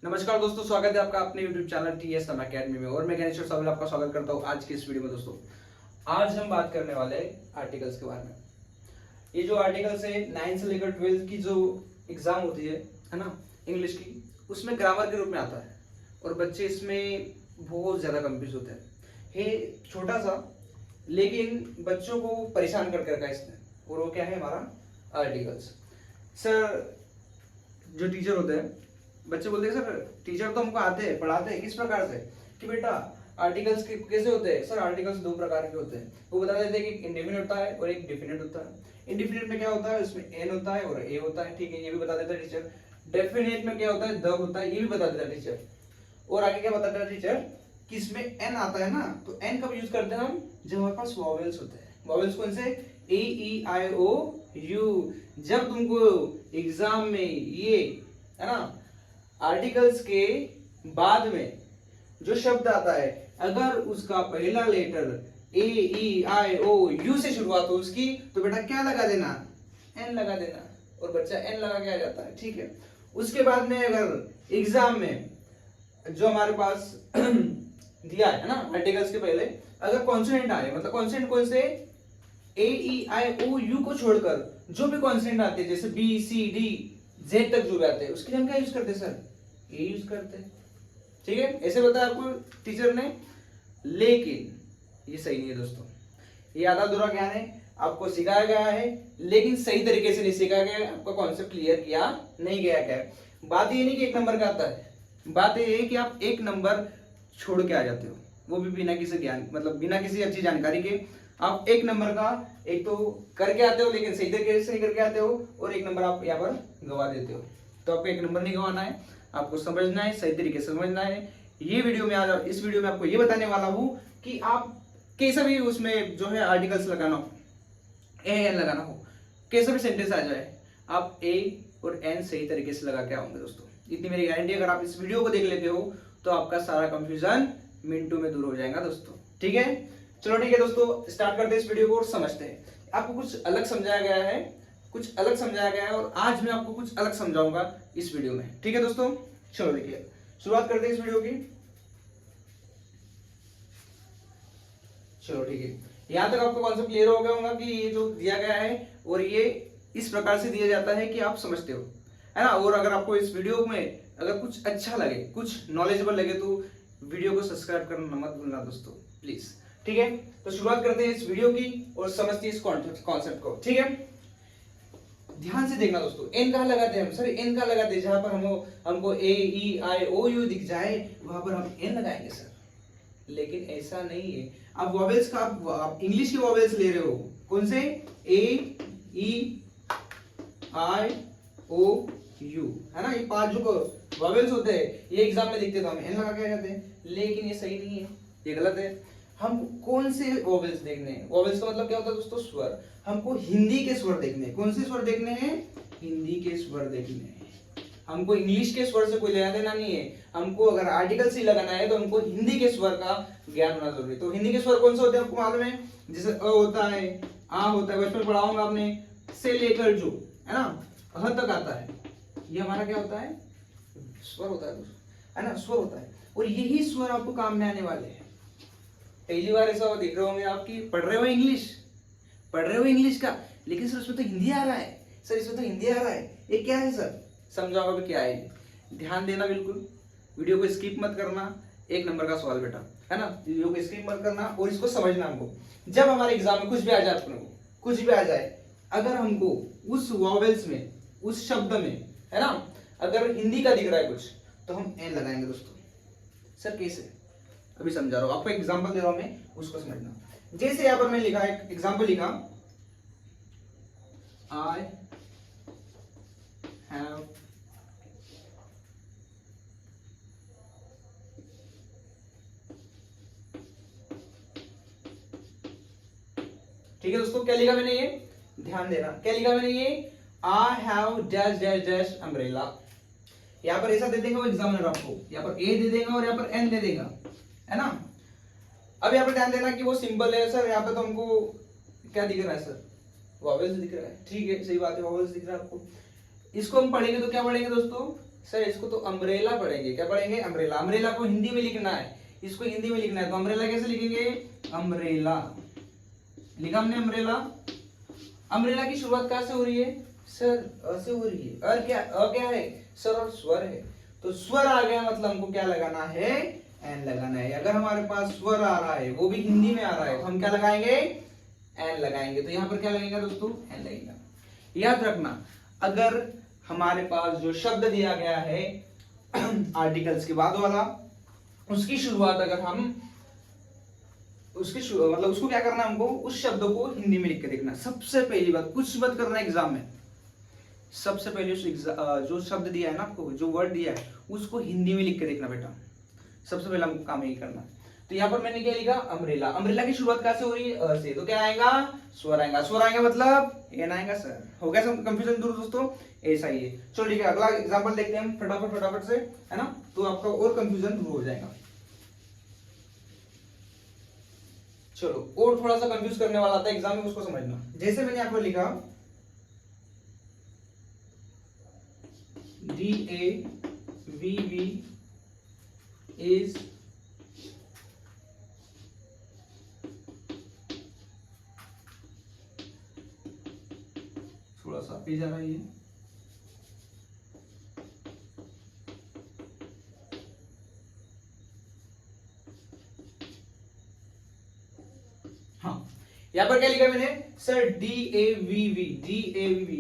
नमस्कार दोस्तों, स्वागत है आपका अपने YouTube चैनल TS सम अकेडमी में। और मैं गणेश साबिल आपका स्वागत करता हूँ आज की इस वीडियो में। दोस्तों, आज हम बात करने वाले हैं आर्टिकल्स के बारे में। ये जो आर्टिकल्स है 9 से लेकर 12 की जो एग्जाम होती है ना, इंग्लिश की, उसमें ग्रामर के रूप में आता है और बच्चे इसमें बहुत ज्यादा कंफ्यूज होते हैं। ये छोटा सा लेकिन बच्चों को परेशान करके रखा है इसने, और वो क्या है हमारा आर्टिकल्स। सर, जो टीचर होते हैं, बच्चे बोलते हैं सर टीचर तो हमको आते हैं, पढ़ाते हैं किस प्रकार से कि बेटा आर्टिकल्स कैसे होते हैं। सर आर्टिकल्स दो प्रकार के होते हैं। वो बता देते हैं कि इंडेफिनिट होता है और एक डिफिनिट होता है। इंडेफिनिट में क्या होता है, उसमें एन होता है और ए होता है, ठीक है, ये भी बता देता है टीचर। डेफिनेट में क्या होता है, द होता है, ये भी बता देता है टीचर। और आगे क्या बताता है टीचर कि इसमें एन आता है ना, तो एन कब यूज करते हैं हम, जब हमारे पास वॉवेल्स होते हैं। वॉवेल्स कौन से, ए ई आई ओ यू। जब तुमको एग्जाम में ये है ना आर्टिकल्स के बाद में जो शब्द आता है, अगर उसका पहला letter A E I O you से शुरुआत हो उसकी, तो बेटा क्या लगा देना, एन लगा देना, और बच्चा एन लगा के आ जाता है, ठीक है। उसके बाद में अगर एग्जाम में जो हमारे पास दिया है ना आर्टिकल्स के पहले अगर कॉन्सोनेंट आए, मतलब कॉन्सोनेंट कौन से, ए ई आई ओ यू को छोड़कर जो भी कॉन्सोनेंट आते हैं, जैसे बी सी डी जेड तक जो भी आते हैं, उसके लिए हम क्या यूज करते हैं सर, ए यूज करते हैं, ठीक है। ऐसे बताया आपको टीचर ने, लेकिन ये सही नहीं है दोस्तों। ये आधा अधूरा ज्ञान है, आपको सिखाया गया है लेकिन सही तरीके से नहीं सिखाया गया, आपका कॉन्सेप्ट क्लियर किया नहीं गया। क्या है बात, ये नहीं कि एक नंबर का आता है, बात ये है कि आप एक नंबर छोड़ के आ जाते हो, वो भी बिना किसी ज्ञान, मतलब बिना किसी अच्छी जानकारी के। आप एक नंबर का एक तो करके आते हो लेकिन सही तरीके से नहीं करके आते हो, और एक नंबर आप यहाँ पर गवा देते हो। तो आपको एक नंबर नहीं गवाना है, आपको समझना है, सही तरीके से समझना है। ये वीडियो में आज इस वीडियो में आपको ये बताने वाला हूँ कि आप कैसा भी उसमें जो है आर्टिकल्स लगाना हो, ए एन लगाना हो, कैसा भी सेंटेंस आ जाए, आप ए और एन सही तरीके से लगा के आओगे दोस्तों। इतनी मेरी गारंटी। अगर आप इस वीडियो को देख लेते हो तो आपका सारा कंफ्यूजन मिनटों में दूर हो जाएगा दोस्तों, ठीक है। चलो ठीक है दोस्तों, स्टार्ट करते हैं इस वीडियो को और समझते हैं। आपको कुछ अलग समझाया गया है, कुछ अलग समझाया गया है, और आज मैं आपको कुछ अलग समझाऊंगा इस वीडियो में, ठीक है दोस्तों। चलो देखिए, शुरुआत करते हैं इस वीडियो की। चलो ठीक है, यहां तक आपको कॉन्सेप्ट क्लियर हो गया होगा कि ये जो दिया गया है और ये इस प्रकार से दिया जाता है कि आप समझते हो, है ना। और अगर आपको इस वीडियो में अगर कुछ अच्छा लगे, कुछ नॉलेजेबल लगे, तो वीडियो को सब्सक्राइब करना मत भूलना दोस्तों, प्लीज, ठीक है। तो शुरुआत करते हैं इस वीडियो की और समझते हैं इस कॉन्सेप्ट को, ठीक है। ध्यान से देखना दोस्तों, एन कहाँ लगाते हैं हम, सर एन कहाँ लगाते हैं, जहां पर हमको ए ई आई ओ यू दिख जाए वहां पर हम एन लगाएंगे सर, लेकिन ऐसा नहीं है। आप वॉवेल्स का आप इंग्लिश के वॉवेल्स ले रहे हो, कौन से, ए ई आई ओ यू, है ना। ये 5 जो वॉवेल्स होते हैं ये एग्जाम में लिखते तो हम एन लगा के आ जाते हैं, लेकिन ये सही नहीं है, ये गलत है। हम कौन से वॉवेल्स देखने हैं, वॉवेल्स का मतलब क्या होता है दोस्तों, स्वर। हमको हिंदी के स्वर देखने हैं। कौन से स्वर देखने हैं, हिंदी के स्वर देखने हैं। हमको इंग्लिश के स्वर से कोई लेना देना नहीं है। हमको अगर आर्टिकल से लगाना है तो हमको हिंदी के स्वर का ज्ञान होना जरूरी है। तो हिंदी के स्वर कौन से होते हैं आपको मालूम है, जैसे अ होता है, आ होता है, बचपन पढ़ा होगा आपने, से लेकर जो है ना अ तक आता है, ये हमारा क्या होता है, स्वर होता है ना, स्वर होता है। और यही स्वर आपको काम में आने वाले हैं। पहली बार ऐसा दिख रहे होंगे आपकी, पढ़ रहे हो इंग्लिश, पढ़ रहे हो इंग्लिश का, लेकिन सर उसमें तो हिंदी आ रहा है, सर इसमें तो हिंदी आ रहा है, ये क्या है सर, समझाओ अभी क्या है। ध्यान देना बिल्कुल, वीडियो को स्किप मत करना, एक नंबर का सवाल बेटा, है ना। वीडियो को स्किप मत करना और इसको समझना हमको। जब हमारे एग्जाम में कुछ भी आ जाए, अपने को कुछ भी आ जाए, अगर हमको उस वॉवेल्स में, उस शब्द में, है ना, अगर हिंदी का दिख रहा है कुछ, तो हम एन लगाएंगे दोस्तों। सर कैसे, अभी समझा रहा हूं आपको, एग्जांपल दे रहा हूं मैं, उसको समझना। जैसे यहां पर मैं लिखा, एक एग्जांपल लिखा, आई हैव ठीक है दोस्तों, क्या लिखा मैंने, ये ध्यान देना, क्या लिखा मैंने, ये I have dash dash dash umbrella. यहां पर ऐसा दे देंगे वो एग्जामिनर आपको, यहां पर ए दे देगा और यहां पर एन दे देगा, है ना। अब यहाँ पर ध्यान देना कि वो सिंबल है सर, यहाँ पे तो हमको क्या दिख रहा है सर, वॉवेल्स दिख रहा है, ठीक है, सही बात है, वॉवेल्स दिख रहा है आपको। इसको हम पढ़ेंगे तो क्या पढ़ेंगे दोस्तों, सर इसको तो अम्ब्रेला पढ़ेंगे। क्या पढ़ेंगे? अम्ब्रेला। अम्ब्रेला को हिंदी में लिखना है, इसको हिंदी में लिखना है, तो अम्ब्रेला कैसे लिखेंगे? अम्ब्रेला। लिखा हमने अम्ब्रेला। अम्ब्रेला की शुरुआत कहां से हो रही है? सर अ से हो रही है। अ क्या है? सर और स्वर है, तो स्वर आ गया मतलब हमको क्या लगाना है? एन लगाना है। अगर हमारे पास स्वर आ रहा है, वो भी हिंदी में आ रहा है, तो हम क्या लगाएंगे? एन लगाएंगे। तो यहाँ पर क्या लगेगा दोस्तों? एन लगेगा। याद रखना, अगर हमारे पास जो शब्द दिया गया है आर्टिकल्स के बाद वाला, उसकी शुरुआत अगर हम मतलब उसको क्या करना है हमको? उस शब्द को हिंदी में लिख के देखना। सबसे पहली बात, कुछ मत करना एग्जाम में, सबसे पहले उस जो शब्द दिया है ना आपको, जो वर्ड दिया है, उसको हिंदी में लिख के देखना बेटा। सबसे पहला हमको काम यही करना। तो यहाँ पर मैंने क्या लिखा? अम्ब्रेला। अम्ब्रेला की शुरुआत कहां से हो रही है? अ से। तो क्या आएगा? स्वर आएगा। स्वर आएगा मतलब एन आएगा। सर हो गया सब कंफ्यूजन दूर दोस्तों? ऐसा ही है। चलो ठीक है, अगला एग्जांपल देखते हैं हम फटाफट फटाफट से, है ना, तो आपका और कंफ्यूजन दूर हो जाएगा। चलो, और थोड़ा सा कंफ्यूज करने वाला था एग्जाम में, उसको समझना। जैसे मैंने यहाँ पर लिखा DAVV इज थोड़ा सा पे जा रहा है ये, हाँ यहाँ पर क्या लिखा मैंने? सर DAVV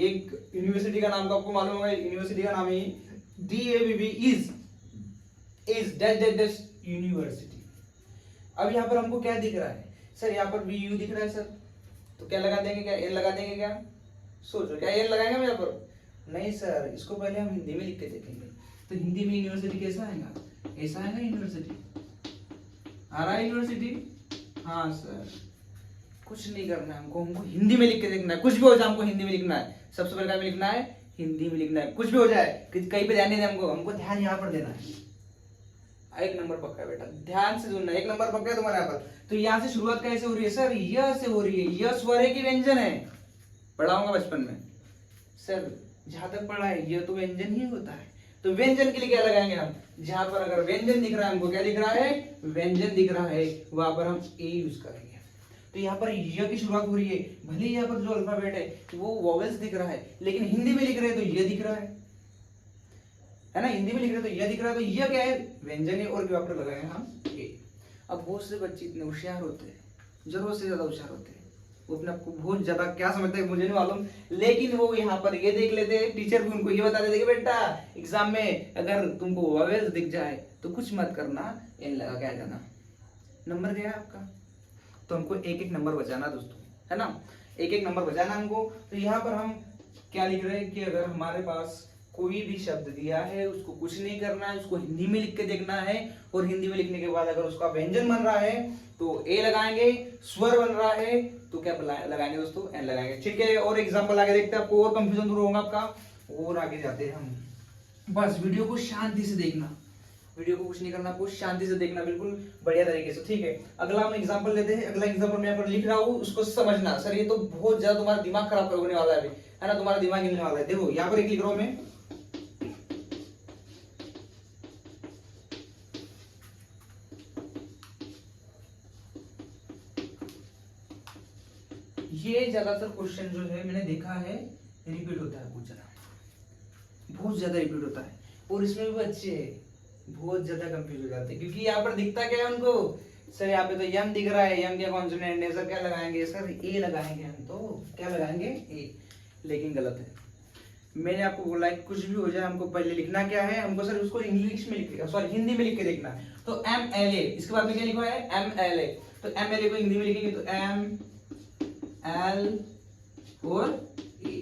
एक यूनिवर्सिटी का नाम का आपको मालूम होगा, यूनिवर्सिटी का नाम है DAVV is dash dash dash university. अब यहाँ पर हमको क्या दिख रहा है? सर यहाँ पर VU दिख रहा है सर, तो क्या लगा देंगे? क्या एन लगा देंगे? क्या सोचो, क्या एन लगाएंगे हम यहाँ पर? नहीं सर, इसको पहले हम हिंदी में लिख के देखेंगे। तो हिंदी में यूनिवर्सिटी कैसा आएगा? ऐसा आएगा यूनिवर्सिटी। आ रहा है यूनिवर्सिटी? हाँ सर, कुछ नहीं करना है हमको, हमको हिंदी में लिख के देखना है। कुछ भी हो जाए हमको हिंदी में लिखना है। सबसे पहले क्या में लिखना है? हिंदी में लिखना है। कुछ भी हो जाए, कहीं पे ध्यान नहीं देना हमको, हमको ध्यान यहाँ पर देना है। एक नंबर पक्का है बेटा, ध्यान से सुनना। एक नंबर पक्का है तुम्हारे यहाँ पर। तो यहाँ से शुरुआत कैसे हो रही है? सर य से हो रही है। य स्वर है कि व्यंजन है? पढ़ाऊंगा बचपन में सर, जहां तक पढ़ा है ये तो व्यंजन ही होता है। तो व्यंजन के लिए क्या लगाएंगे हम? जहां पर अगर व्यंजन दिख रहा है हमको, क्या दिख रहा है? व्यंजन दिख रहा है, वहां पर हम ए यूज करेंगे। तो यहाँ पर य की शुरुआत हो रही है, भले ही यहाँ पर जो अल्फाबेट है वो वॉवेल्स दिख रहा है, लेकिन हिंदी में लिख रहे हैं तो ये दिख रहा है ना, हिंदी में लिख रहे हैं तो ये दिख रहा है। तो ये क्या है? व्यंजन है, और क्या पर लगाए हम? ए। अब बहुत से बच्चे इतने होशियार होते हैं, जरूरत से ज्यादा होशियार होते हैं, वो अपने आपको बहुत ज्यादा क्या समझते हैं मुझे नहीं मालूम, लेकिन वो यहाँ पर ये देख लेते हैं, टीचर भी उनको ये बता देते कि बेटा एग्जाम में अगर तुमको वॉवेल्स दिख जाए तो कुछ मत करना, एन लगा के आ जाना, नंबर गया आपका। तो हमको एक एक नंबर बचाना दोस्तों, है ना, एक एक नंबर बचाना हमको। तो यहाँ पर हम क्या लिख रहे हैं कि अगर हमारे पास कोई भी शब्द दिया है उसको कुछ नहीं करना है, उसको हिंदी में लिख के देखना है, और हिंदी में लिखने के बाद अगर उसका व्यंजन बन रहा है तो ए लगाएंगे, स्वर बन रहा है तो क्या लगाएंगे दोस्तों? एन लगाएंगे। ठीक है, और एग्जांपल आगे देखते हैं, आपको और कंफ्यूजन दूर होगा आपका, और आगे जाते हैं हम। बस वीडियो को शांति से देखना, वीडियो को कुछ नहीं करना, कुछ शांति से देखना, बिल्कुल बढ़िया तरीके से। ठीक है, अगला हम एग्जांपल लेते हैं। अगला एग्जांपल मैं यहाँ पर लिख रहा हूँ, उसको समझना। सर ये तो बहुत ज्यादा तुम्हारा दिमाग खराब होने वाला है अभी, है ना, तुम्हारा दिमाग हिलने वाला है। देखो यहाँ पर एक लिख रहा हूँ मैं, ये ज्यादातर क्वेश्चन जो है मैंने देखा है रिपीट होता है, बहुत ज्यादा रिपीट होता है, और इसमें भी बच्चे बहुत ज्यादा कंफ्यूज हो जाते हैं, क्योंकि यहाँ पर दिखता क्या है उनको? सर यहाँ पे तो यम दिख रहा है, यम क्या कॉन्सोनेंट है, सर क्या लगाएंगे? सर ए लगाएंगे हम, तो क्या लगाएंगे? ए। लेकिन गलत है। मैंने आपको बोला है कुछ भी हो जाए हमको पहले लिखना क्या है? हमको सर उसको इंग्लिश में लिख, सॉरी हिंदी में लिख के देखना है। तो MLA, इसके बाद में क्या लिखा है? MLA। तो MLA को हिंदी में लिखेंगे तो M L और A।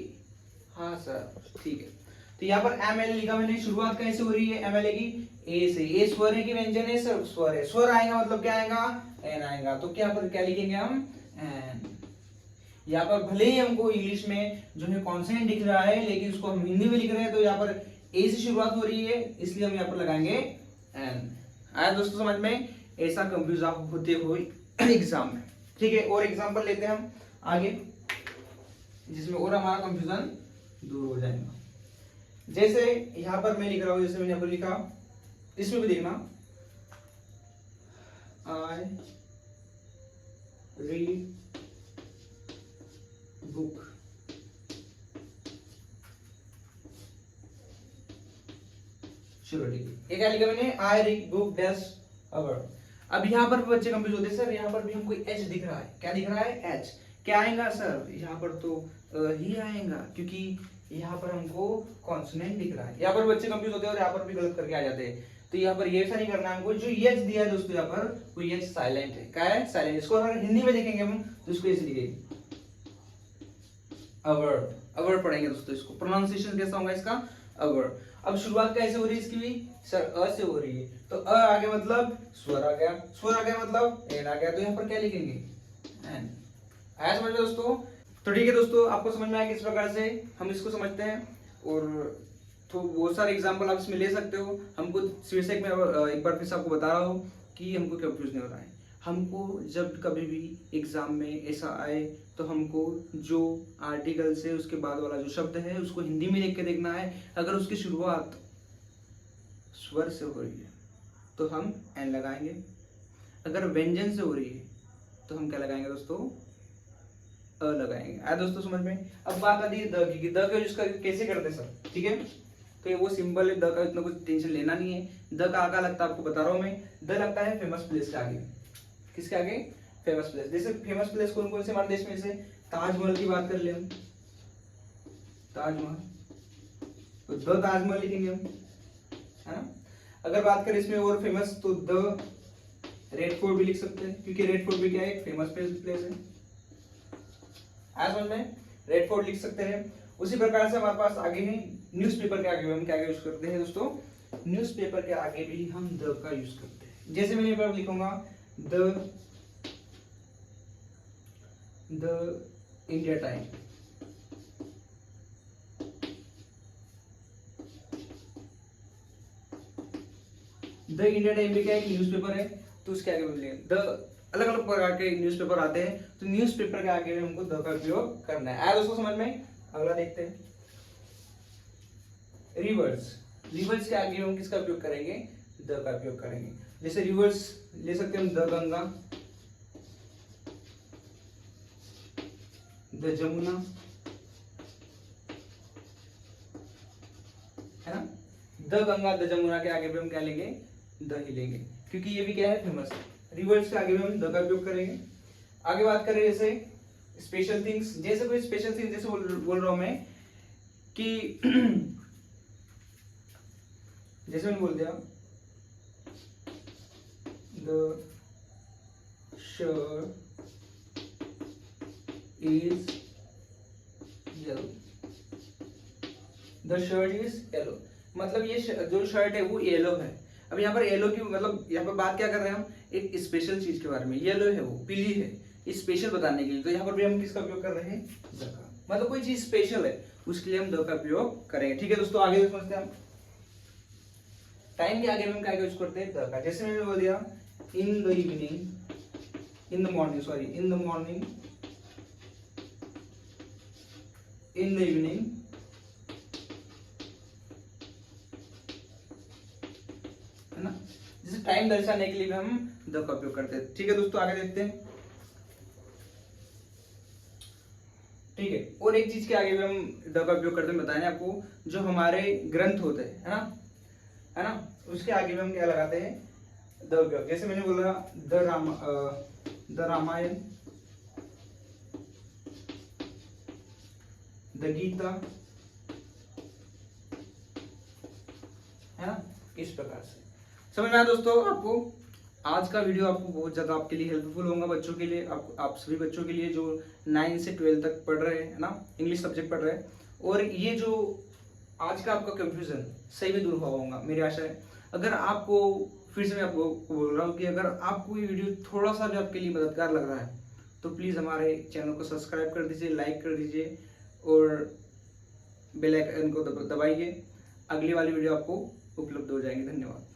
हाँ सर ठीक है, तो यहाँ पर ML लिखा मैंने। शुरुआत कैसे हो रही है MLA की? ए से। ए स्वर है कि व्यंजन है? सर स्वर है। स्वर आएगा मतलब क्या आएगा? एन आएगा। तो क्या पर क्या लिखेंगे हम? एन। यहाँ पर भले ही हमको इंग्लिश में जो है कॉन्सोनेंट दिख रहा है, लेकिन उसको हम हिंदी में लिख रहे हैं, तो यहाँ पर ए से शुरुआत हो रही है, इसलिए हम यहाँ पर लगाएंगे एन। आया दोस्तों समझ में? ऐसा कंफ्यूज आप होते हो एग्जाम में। ठीक है, और एग्जाम्पल लेते हैं हम आगे, जिसमें और हमारा कंफ्यूजन दूर हो जाएगा। जैसे यहाँ पर मैं लिख रहा हूँ, जैसे मैंने यहाँ पर लिखा, इसमें भी देखना, आई रीड बुक। चलो ठीक है, ये क्या लिखा मैंने, आई रीड बुक डैश अवर। अब यहाँ पर बच्चे कंफ्यूज होते हैं, सर यहाँ पर भी हमको एच दिख रहा है, क्या दिख रहा है, एच। क्या आएगा सर, यहाँ पर तो ही आएगा, क्योंकि यहाँ पर हमको कॉन्सोनेंट दिख रहा है। यहाँ पर बच्चे कंफ्यूज होते हैं और यहाँ पर भी गलत करके आ जाते हैं। तो यहाँ पर ये ऐसा नहीं करना है हमको, जो एच दिया है दोस्तों यहाँ पर, वो एच साइलेंट है। क्या है, साइलेंट। इसको अगर हिंदी में देखेंगे हम तो इसको ऐसे लिखेंगे, अवर। अवर पढ़ेंगे दोस्तों, इसको प्रोनाउंसिएशन कैसा होगा इसका, अवर। अब शुरुआत कैसे हो रही है इसकी भी, सर अ से हो रही है, तो अ आगे मतलब स्वर आ गया, स्वर आ गया मतलब एन आ गया, तो यहाँ पर क्या लिखेंगे, एन। आया समझ में दोस्तों। तो ठीक है दोस्तों, आपको समझ में आया किस प्रकार से हम इसको समझते हैं, और तो बहुत सारे एग्जाम्पल आप इसमें ले सकते हो। हमको शीर्षक में एक बार फिर से आपको बता रहा हूँ कि हमको कंफ्यूज नहीं हो रहा है। हमको जब कभी भी एग्जाम में ऐसा आए तो हमको जो आर्टिकल से उसके बाद वाला जो शब्द है उसको हिंदी में लिख के देखना है। अगर उसकी शुरुआत स्वर से हो रही है तो हम एन लगाएंगे, अगर व्यंजन से हो रही है तो हम क्या लगाएंगे दोस्तों, अ लगाएंगे। आया दोस्तों समझ में। अब बात आती है द की, द का यूज कैसे करते हैं सर, ठीक है। तो ये वो सिंपल है, द का इतना कुछ टेंशन लेना नहीं है। द का आगे लगता है, आपको बता रहा हूँ मैं, द लगता है फेमस प्लेस के आगे। किसके आगे, फेमस प्लेस। जैसे फेमस प्लेस कौन कौन से हमारे देश में, से ताजमहल की बात कर ले हम, ताजमहल, तो द ताजमहल लिखेंगे हम, है ना। अगर बात करें इसमें और फेमस, तो द रेड फोर्ट भी लिख सकते हैं, क्योंकि रेड फोर्ट भी क्या है, एक फेमस प्लेस है। आज समझ में, रेड फोर्ट लिख सकते हैं। उसी प्रकार से हमारे पास आगे है न्यूज़पेपर के आगे हम क्या यूज करते हैं दोस्तों, न्यूज़पेपर के आगे भी हम द का यूज करते हैं। जैसे मैंने यहाँ पर लिखूंगा the India time, the India time भी क्या एक न्यूज़पेपर है, तो उसके आगे बोलिए द। अलग अलग प्रकार के न्यूज़पेपर आते हैं, तो न्यूज़पेपर के आगे हमको द का उपयोग करना है। आया दोस्तों समझ में। अगला देखते हैं, रिवर्स। रिवर्स के आगे हम किसका उपयोग करेंगे, द का उपयोग करेंगे। जैसे रिवर्स ले सकते हैं हम, द गंगा, द जमुना, है ना। द गंगा द जमुना के आगे भी हम क्या लेंगे, द ही लेंगे, क्योंकि ये भी क्या है, फेमस है। रिवर्स के आगे भी हम द का उपयोग करेंगे। आगे बात करें जैसे स्पेशल थिंग्स, जैसे कोई स्पेशल थिंग, जैसे बोल रहा हूं मैं कि जैसे मैंने बोल दिया the shirt is yellow, the shirt is yellow, मतलब ये जो शर्ट है वो येलो है। अब यहाँ पर येलो की मतलब यहाँ पर बात क्या कर रहे हैं हम, एक स्पेशल चीज के बारे में। येलो है, वो पीली है, स्पेशल बताने के लिए। तो यहाँ पर भी हम किसका उपयोग कर रहे हैं, द का। मतलब कोई चीज स्पेशल है उसके लिए हम द का उपयोग करेंगे। ठीक है दोस्तों, आगे समझते हैं हम। टाइम के आगे हम क्या यूज करते हैं, द का। जैसे मैंने बोल दिया in the evening, in the morning, sorry in the morning, in the evening, है ना। जैसे टाइम दर्शाने के लिए भी हम द का उपयोग करते हैं। ठीक है दोस्तों, आगे देखते हैं। ठीक है, और एक चीज के आगे भी हम द का उपयोग करते हैं, बताएं आपको, जो हमारे ग्रंथ होते हैं, है ना, है ना, उसके आगे भी हम क्या लगाते हैं, द उपयोग। जैसे मैंने बोला द रामायण, द गीता, है ना, इस प्रकार से। समझ में आया दोस्तों आपको। आज का वीडियो आपको बहुत ज़्यादा आपके लिए हेल्पफुल होगा, बच्चों के लिए, आप सभी बच्चों के लिए जो 9 से 12 तक पढ़ रहे हैं, है ना, इंग्लिश सब्जेक्ट पढ़ रहे हैं। और ये जो आज का आपका कंफ्यूजन सही में दूर हुआ होगा, मेरी आशा है। अगर आपको, फिर से मैं आपको बोल रहा हूँ कि अगर आपको ये वीडियो थोड़ा सा भी आपके लिए मददगार लग रहा है तो प्लीज़ हमारे चैनल को सब्सक्राइब कर दीजिए, लाइक कर दीजिए और बेल आइकन को दबाइए। अगली वाली वीडियो आपको उपलब्ध हो जाएंगी। धन्यवाद।